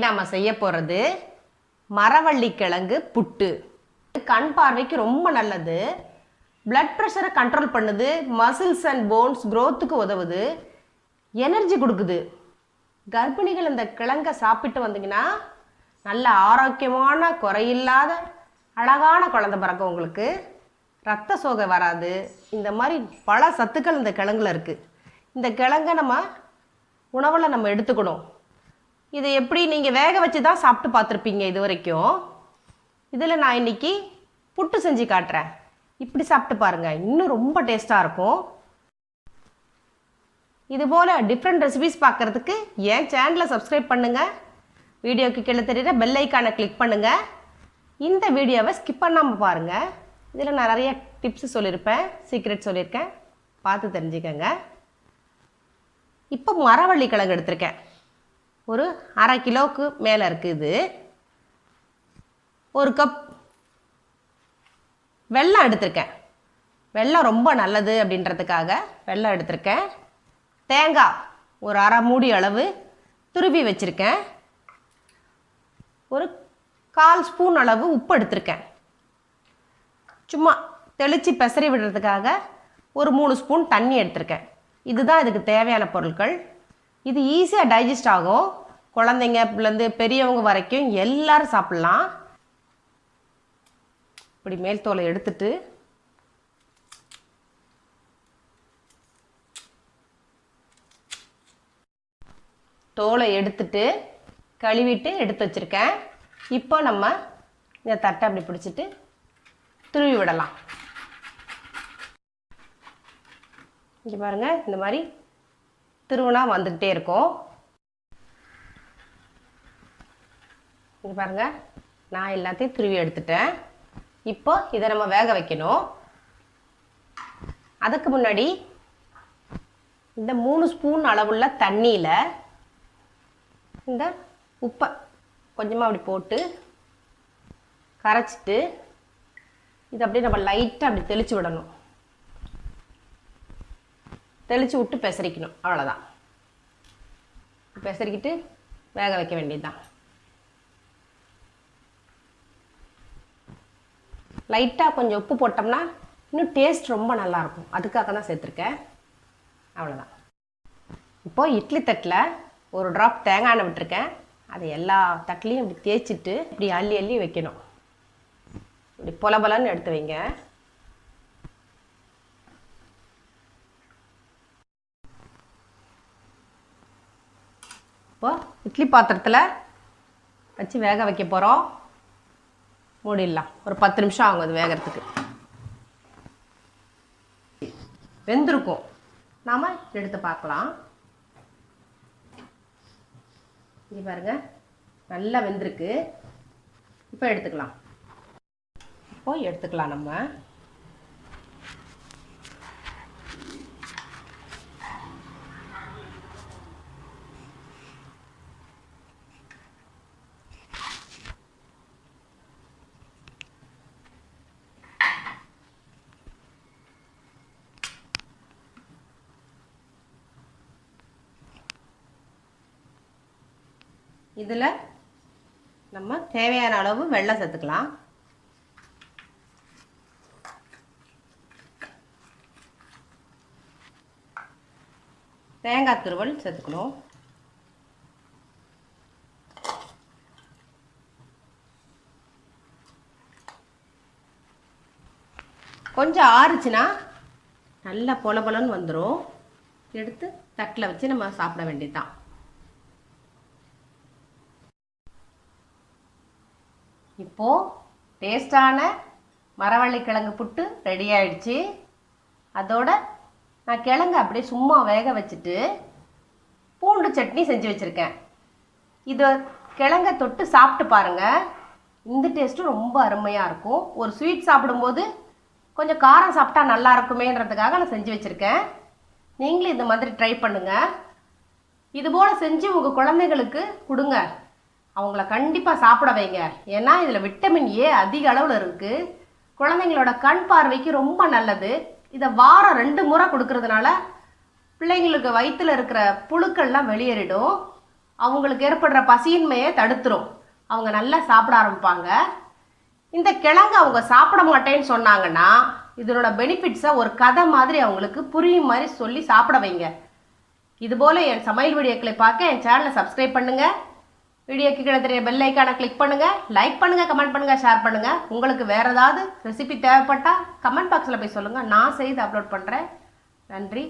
நாம் செய்ய போகிறது மரவள்ளி கிழங்கு புட்டு. கண் பார்வைக்கு ரொம்ப நல்லது. பிளட் ப்ரெஷரை கண்ட்ரோல் பண்ணுது. மசில்ஸ் அண்ட் போன்ஸ் க்ரோத்துக்கு உதவுது. எனர்ஜி கொடுக்குது. கர்ப்பிணிகள் இந்த கிழங்கை சாப்பிட்டு வந்தீங்கன்னா நல்ல ஆரோக்கியமான குறையில்லாத அழகான குழந்தை பிறக்கும். உங்களுக்கு ரத்த சோகை வராது. இந்த மாதிரி பல சத்துக்கள் இந்த கிழங்குல இருக்குது. இந்த கிழங்கை நம்ம உணவில் நம்ம எடுத்துக்கணும். இதை எப்படி நீங்கள் வேக வச்சு தான் சாப்பிட்டு பார்த்துருப்பீங்க இது வரைக்கும். இதில் நான் இன்றைக்கி புட்டு செஞ்சு காட்டுறேன். இப்படி சாப்பிட்டு பாருங்கள், இன்னும் ரொம்ப டேஸ்ட்டாக இருக்கும். இதுபோல் டிஃப்ரெண்ட் ரெசிபிஸ் பார்க்குறதுக்கு என் சேனலை சப்ஸ்கிரைப் பண்ணுங்கள். வீடியோக்கு கீழே தெரியுற பெல் ஐக்கானை கிளிக் பண்ணுங்கள். இந்த வீடியோவை ஸ்கிப் பண்ணாமல் பாருங்கள். இதில் நான் நிறைய டிப்ஸ் சொல்லியிருப்பேன், சீக்ரெட் சொல்லியிருக்கேன், பார்த்து தெரிஞ்சுக்கங்க. இப்போ மரவள்ளி கிழங்கு எடுத்திருக்கேன். ஒரு 1/2 கிலோவுக்கு மேலே இருக்குது. ஒரு கப் வெல்லம் எடுத்திருக்கேன். வெல்லம் ரொம்ப நல்லது அப்படின்றதுக்காக வெல்லம் எடுத்திருக்கேன். தேங்காய் ஒரு 1/2 மூடி அளவு துருவி வச்சுருக்கேன். ஒரு 1/4 ஸ்பூன் அளவு உப்பு எடுத்திருக்கேன். சும்மா தெளித்து பெசரி விடுறதுக்காக ஒரு 3 ஸ்பூன் தண்ணி எடுத்திருக்கேன். இதுதான் இதுக்கு தேவையான பொருட்கள். இது ஈஸியாக டைஜஸ்ட் ஆகும். குழந்தைங்கலேருந்து பெரியவங்க வரைக்கும் எல்லோரும் சாப்பிட்லாம். இப்படி மேல் தோலை எடுத்துட்டு தோலை எடுத்துட்டு கழுவிட்டு எடுத்து வச்சுருக்கேன். இப்போ நம்ம இந்த தட்டை அப்படி பிடிச்சிட்டு துருவி விடலாம். இங்கே பாருங்கள், இந்த மாதிரி திருவினா வந்துக்கிட்டே இருக்கும். இங்கே பாருங்கள், நான் எல்லாத்தையும் துருவி எடுத்துட்டேன். இப்போ இதை நம்ம வேக வைக்கணும். அதுக்கு முன்னாடி இந்த 3 ஸ்பூன் அளவுள்ள தண்ணியில் இந்த உப்பை கொஞ்சமாக அப்படி போட்டு கரைச்சிட்டு இதை அப்படியே நம்ம லைட்டாக அப்படி தெளித்து விடணும். தெளித்து விட்டு பெசரிக்கணும். அவ்வளோதான். பெசரிக்கிட்டு வேக வைக்க வேண்டியது தான். லைட்டாக கொஞ்சம் உப்பு போட்டோம்னா இன்னும் டேஸ்ட் ரொம்ப நல்லாயிருக்கும். அதுக்காக தான் சேர்த்துருக்கேன். அவ்வளோதான். இப்போது இட்லி தட்டில் ஒரு ட்ராப் தேங்காய் எண்ணெய் விட்டுருக்கேன். அதை எல்லா தட்டிலையும் இப்படி தேய்ச்சிட்டு இப்படி அள்ளி அள்ளி வைக்கணும். இப்படி பொலபலன்னு எடுத்து வைங்க. இப்போ இட்லி பாத்திரத்தில் வச்சு வேக வைக்க போகிறோம். மூடிடலாம். ஒரு 10 நிமிஷம் ஆகும் அது வேகிறதுக்கு. வெந்திருக்கும். நாம் எடுத்து பார்க்கலாம். இங்கே பாருங்கள், நல்லா வெந்திருக்கு. இப்போ எடுத்துக்கலாம். நம்ம இதில் நம்ம தேவையான அளவு வெல்லம் சேர்த்துக்கலாம். தேங்காய் துருவல் சேர்த்துக்கணும். கொஞ்சம் ஆறுச்சுன்னா நல்லா பொலபொலன்னு வந்துடும். எடுத்து தட்டில் வச்சு நம்ம சாப்பிட வேண்டியதுதான். இப்போது டேஸ்டான மரவள்ளி கிழங்கு புட்டு ரெடி ஆயிடுச்சு. அதோட நான் கிழங்கு அப்படியே சும்மா வேக வச்சுட்டு பூண்டு சட்னி செஞ்சு வச்சுருக்கேன். இதை கிழங்கை தொட்டு சாப்பிட்டு பாருங்கள். இந்த டேஸ்ட்டும் ரொம்ப அருமையாக இருக்கும். ஒரு ஸ்வீட் சாப்பிடும்போது கொஞ்சம் காரம் சாப்பிட்டா நல்லா இருக்குமேன்றதுக்காக நான் செஞ்சு வச்சுருக்கேன். நீங்களும் இந்த மாதிரி ட்ரை பண்ணுங்கள். இதுபோல் செஞ்சு உங்கள் குழந்தைங்களுக்கு கொடுங்க. அவங்கள கண்டிப்பாக சாப்பிட வைங்க. ஏன்னா இதில் விட்டமின் ஏ அதிக அளவில் இருக்குது. குழந்தைங்களோட கண் பார்வைக்கு ரொம்ப நல்லது. இதை வாரம் 2 முறை கொடுக்கறதுனால பிள்ளைங்களுக்கு வயிற்றில் இருக்கிற புழுக்கள்லாம் வெளியேறிடும். அவங்களுக்கு ஏற்படுற பசியின்மையை தடுத்துரும். அவங்க நல்லா சாப்பிட ஆரம்பிப்பாங்க. இந்த கிழங்கு அவங்க சாப்பிட மாட்டேன்னு சொன்னாங்கன்னா இதனோட பெனிஃபிட்ஸை ஒரு கதை மாதிரி அவங்களுக்கு புரியும் மாதிரி சொல்லி சாப்பிட வைங்க. இதுபோல் என் சமையல் வீடியோக்களை பார்க்க என் சேனலை சப்ஸ்கிரைப் பண்ணுங்கள். வீடியோக்கு கீழே தெரிய பெல் ஐக்கானை கிளிக் பண்ணுங்கள். லைக் பண்ணுங்கள், கமெண்ட் பண்ணுங்கள், ஷேர் பண்ணுங்கள். உங்களுக்கு வேறு ஏதாவது ரெசிபி தேவைப்பட்டால் கமெண்ட் பாக்ஸில் போய் சொல்லுங்கள். நான் செய்து அப்லோட் பண்ணுறேன். நன்றி.